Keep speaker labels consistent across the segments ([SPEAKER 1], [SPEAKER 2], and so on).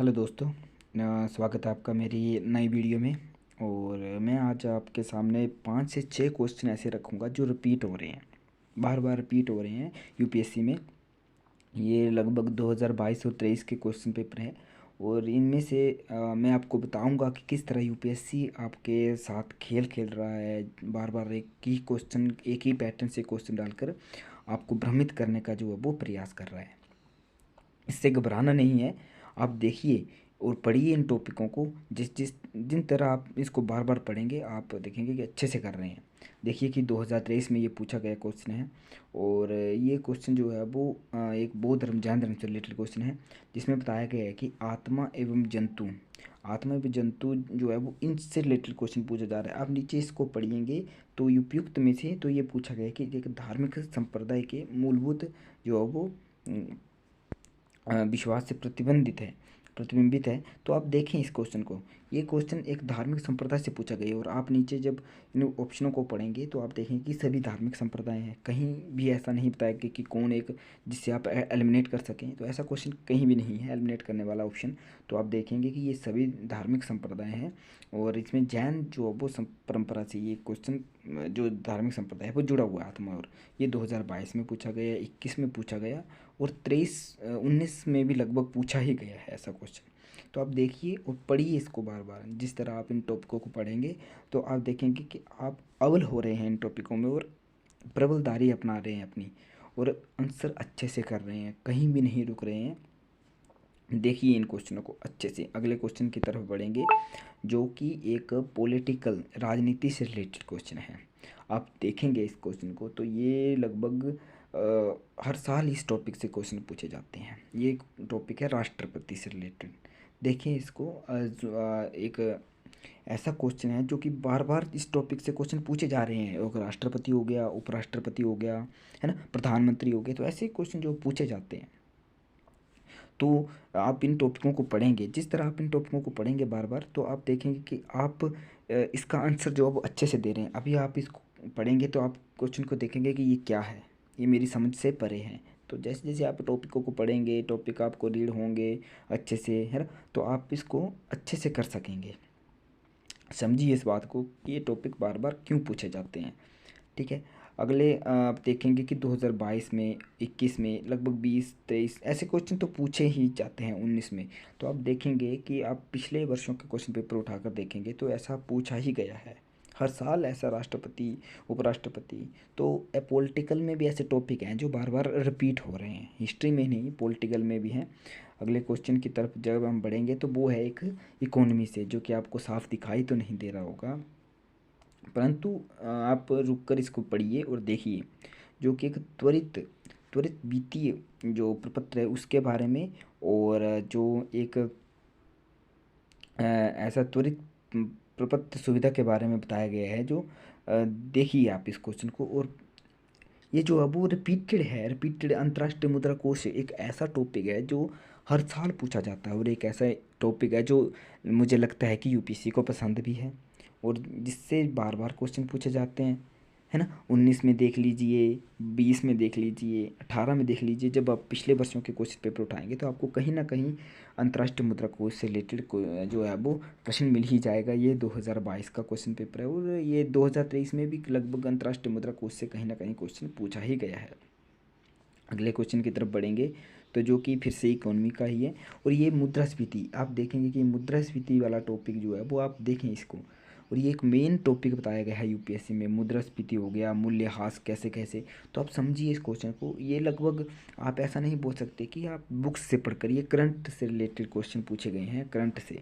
[SPEAKER 1] Hello दोस्तों। स्वागत है आपका मेरी नई वीडियो में। और मैं आज आपके सामने 5 से 6 क्वेश्चन ऐसे रखूँगा जो रिपीट हो रहे हैं, बार बार रिपीट हो रहे हैं यूपीएससी में। ये लगभग 2022 और 23 के क्वेश्चन पेपर हैं। और इनमें से मैं आपको बताऊंगा कि किस तरह यूपीएससी आपके साथ खेल खेल रहा है, बार बार एक ही क्वेश्चन, एक ही पैटर्न से क्वेश्चन डालकर आपको भ्रमित करने का जो है वो प्रयास कर रहा है। इससे घबराना नहीं है। आप देखिए और पढ़िए इन टॉपिकों को। जिन तरह आप इसको बार बार पढ़ेंगे आप देखेंगे कि अच्छे से कर रहे हैं। देखिए कि 2023 में ये पूछा गया क्वेश्चन है। और ये क्वेश्चन जो है वो एक बौद्ध धर्म जैन धर्म से रिलेटेड क्वेश्चन है, जिसमें बताया गया है कि आत्मा एवं जंतु जो है वो इनसे रिलेटेड क्वेश्चन पूछा जा रहा है। आप नीचे इसको पढ़िएंगे तो उपयुक्त में से तो ये पूछा गया है कि एक धार्मिक संप्रदाय के मूलभूत जो है वो विश्वास से प्रतिबिंबित है। तो आप देखें इस क्वेश्चन को। ये क्वेश्चन एक धार्मिक संप्रदाय से पूछा गया है और आप नीचे जब इन ऑप्शनों को पढ़ेंगे तो आप देखेंगे कि सभी धार्मिक संप्रदाय हैं। कहीं भी ऐसा नहीं बताया गया कि कौन एक जिससे आप एलिमिनेट कर सकें। तो ऐसा क्वेश्चन कहीं भी नहीं है एलिमिनेट करने वाला ऑप्शन। तो आप देखेंगे कि ये सभी धार्मिक संप्रदाय हैं और इसमें जैन जो वो परंपरा से ये क्वेश्चन जो धार्मिक संप्रदाय है वो जुड़ा हुआ है आत्मा। और ये 2022 में पूछा गया, 21 में पूछा गया और 23-19 में भी लगभग पूछा ही गया है ऐसा क्वेश्चन। तो आप देखिए और पढ़िए इसको बार बार। जिस तरह आप इन टॉपिकों को पढ़ेंगे तो आप देखेंगे कि आप अव्वल हो रहे हैं इन टॉपिकों में और प्रबलदारी अपना रहे हैं अपनी, और आंसर अच्छे से कर रहे हैं, कहीं भी नहीं रुक रहे हैं। देखिए इन क्वेश्चनों को अच्छे से। अगले क्वेश्चन की तरफ बढ़ेंगे जो कि एक पॉलिटिकल राजनीति से रिलेटेड क्वेश्चन है। आप देखेंगे इस क्वेश्चन को तो ये लगभग हर साल इस टॉपिक से क्वेश्चन पूछे जाते हैं। ये टॉपिक है राष्ट्रपति से रिलेटेड। देखिए इसको एक ऐसा क्वेश्चन है जो कि बार बार इस टॉपिक से क्वेश्चन पूछे जा रहे हैं। और राष्ट्रपति हो गया, उपराष्ट्रपति हो गया, है ना, प्रधानमंत्री हो गए, तो ऐसे क्वेश्चन जो पूछे जाते हैं। तो आप इन टॉपिकों को पढ़ेंगे, जिस तरह आप इन टॉपिकों को पढ़ेंगे बार बार तो आप देखेंगे कि आप इसका आंसर जो है वो अच्छे से दे रहे हैं। अभी आप इसको पढ़ेंगे तो आप क्वेश्चन को देखेंगे कि ये क्या है, ये मेरी समझ से परे है। तो जैसे जैसे आप टॉपिकों को पढ़ेंगे, टॉपिक आपको रीड होंगे अच्छे से, है ना, तो आप इसको अच्छे से कर सकेंगे। समझिए इस बात को कि ये टॉपिक बार बार क्यों पूछे जाते हैं। ठीक है। अगले आप देखेंगे कि 2022 में, 21 में, लगभग 20-23 ऐसे क्वेश्चन तो पूछे ही जाते हैं। 19 में तो आप देखेंगे कि आप पिछले वर्षों के क्वेश्चन पेपर उठाकर देखेंगे तो ऐसा पूछा ही गया है हर साल ऐसा। राष्ट्रपति, उपराष्ट्रपति, तो पॉलिटिकल में भी ऐसे टॉपिक हैं जो बार बार रिपीट हो रहे हैं। हिस्ट्री में नहीं, पॉलिटिकल में भी हैं। अगले क्वेश्चन की तरफ जब हम बढ़ेंगे तो वो है एक इकोनॉमी से, जो कि आपको साफ दिखाई तो नहीं दे रहा होगा, परंतु आप रुक कर इसको पढ़िए और देखिए। जो कि एक त्वरित त्वरित वित्तीय जो प्रपत्र है उसके बारे में, और जो एक ऐसा त्वरित प्रपत्र सुविधा के बारे में बताया गया है। जो देखिए आप इस क्वेश्चन को। और ये जो है वो रिपीटेड है। रिपीटेड अंतर्राष्ट्रीय मुद्रा कोष एक ऐसा टॉपिक है जो हर साल पूछा जाता है और एक ऐसा टॉपिक है जो मुझे लगता है कि यूपीएससी को पसंद भी है और जिससे बार बार क्वेश्चन पूछे जाते हैं, है ना। 19 में देख लीजिए, 20 में देख लीजिए, 18 में देख लीजिए। जब आप पिछले वर्षों के क्वेश्चन पेपर उठाएंगे तो आपको कहीं ना कहीं अंतर्राष्ट्रीय मुद्रा कोष से रिलेटेड जो है वो प्रश्न मिल ही जाएगा। ये 2022 का क्वेश्चन पेपर है और ये 2023 में भी लगभग अंतर्राष्ट्रीय मुद्रा कोष से कहीं ना कहीं क्वेश्चन पूछा ही गया है। अगले क्वेश्चन की तरफ बढ़ेंगे तो जो कि फिर से इकोनॉमी का ही है। और ये मुद्रास्फीति, आप देखेंगे कि मुद्रास्फीति वाला टॉपिक जो है वो आप देखें इसको। और ये एक मेन टॉपिक बताया गया है यूपीएससी में। मुद्रास्फीति हो गया, मूल्यह्रास कैसे कैसे। तो आप समझिए इस क्वेश्चन को। ये लगभग आप ऐसा नहीं बोल सकते कि आप बुक्स से पढ़कर, ये करंट से रिलेटेड क्वेश्चन पूछे गए हैं, करंट से,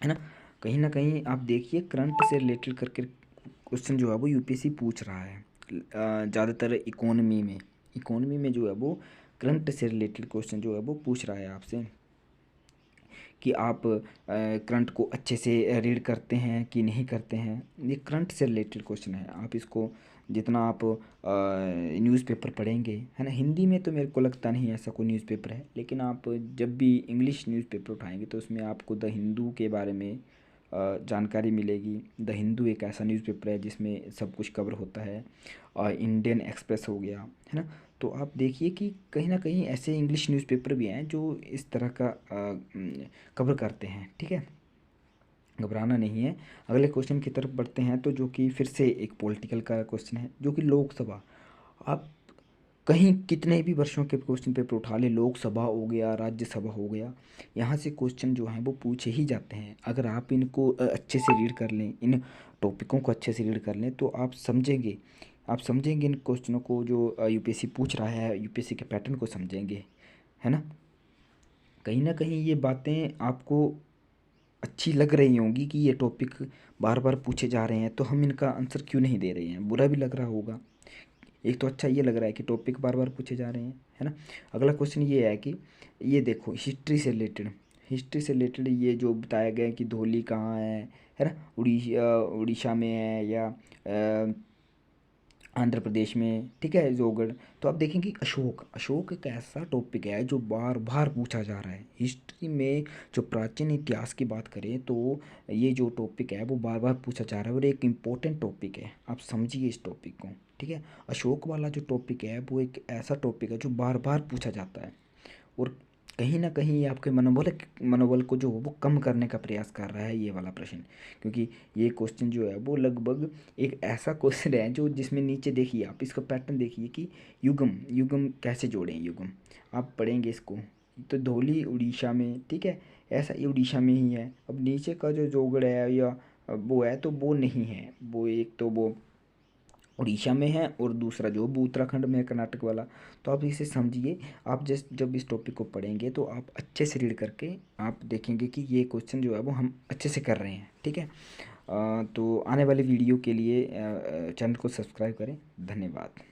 [SPEAKER 1] है ना कहीं आप देखिए करंट से रिलेटेड करके क्वेश्चन जो है वो यूपीएससी पूछ रहा है। ज़्यादातर इकोनॉमी में जो है वो करंट से रिलेटेड क्वेश्चन जो है वो पूछ रहा है आपसे कि आप करंट को अच्छे से रीड करते हैं कि नहीं करते हैं। ये करंट से रिलेटेड क्वेश्चन है। आप इसको जितना आप न्यूज़पेपर पढ़ेंगे, है ना, हिंदी में तो मेरे को लगता नहीं ऐसा कोई न्यूज़पेपर है, लेकिन आप जब भी इंग्लिश न्यूज़पेपर उठाएंगे तो उसमें आपको द हिंदू के बारे में, जानकारी मिलेगी। द हिंदू एक ऐसा न्यूज़पेपर है जिसमें सब कुछ कवर होता है। इंडियन एक्सप्रेस हो गया, है ना। तो आप देखिए कि कहीं ना कहीं ऐसे इंग्लिश न्यूज़पेपर भी हैं जो इस तरह का कवर करते हैं, ठीक है। घबराना नहीं है। अगले क्वेश्चन की तरफ बढ़ते हैं, तो जो कि फिर से एक पॉलिटिकल का क्वेश्चन है, जो कि लोकसभा। आप कहीं कितने भी वर्षों के क्वेश्चन पेपर उठा ले, लोकसभा हो गया, राज्यसभा हो गया, यहाँ से क्वेश्चन जो हैं वो पूछे ही जाते हैं। अगर आप इनको अच्छे से रीड कर लें, इन टॉपिकों को अच्छे से रीड कर लें, तो आप समझेंगे इन क्वेश्चनों को जो यूपीएससी पूछ रहा है, यूपीएससी के पैटर्न को समझेंगे, है ना कहीं ये बातें आपको अच्छी लग रही होंगी कि ये टॉपिक बार बार पूछे जा रहे हैं, तो हम इनका आंसर क्यों नहीं दे रहे हैं। बुरा भी लग रहा होगा। एक तो अच्छा ये लग रहा है कि टॉपिक बार बार पूछे जा रहे हैं, है ना। अगला क्वेश्चन ये है कि ये देखो, हिस्ट्री से रिलेटेड ये जो बताया गया है कि धौली कहाँ है ना, उड़ीसा में है, या आंध्र प्रदेश में, ठीक है, जोगढ़। तो आप देखेंगे अशोक एक ऐसा टॉपिक है जो बार बार पूछा जा रहा है हिस्ट्री में। जो प्राचीन इतिहास की बात करें तो ये जो टॉपिक है वो बार बार पूछा जा रहा है और एक इम्पोर्टेंट टॉपिक है। आप समझिए इस टॉपिक को, ठीक है। अशोक वाला जो टॉपिक है वो एक ऐसा टॉपिक है जो बार बार पूछा जाता है, और कहीं ना कहीं ये आपके मनोबल को जो वो कम करने का प्रयास कर रहा है ये वाला प्रश्न। क्योंकि ये क्वेश्चन जो है वो लगभग एक ऐसा क्वेश्चन है जो जिसमें नीचे देखिए, आप इसका पैटर्न देखिए कि युगम युगम कैसे जोड़ें, युगम आप पढ़ेंगे इसको। तो धौली उड़ीसा में, ठीक है, ऐसा ये उड़ीसा में ही है। अब नीचे का जो जोगड़ है या वो है, तो वो नहीं है, वो एक तो वो उड़ीसा में है और दूसरा जो वो उत्तराखंड में है, कर्नाटक वाला। तो आप इसे समझिए। आप जब इस टॉपिक को पढ़ेंगे तो आप अच्छे से रीड करके आप देखेंगे कि ये क्वेश्चन जो है वो हम अच्छे से कर रहे हैं, ठीक है। तो आने वाली वीडियो के लिए चैनल को सब्सक्राइब करें। धन्यवाद।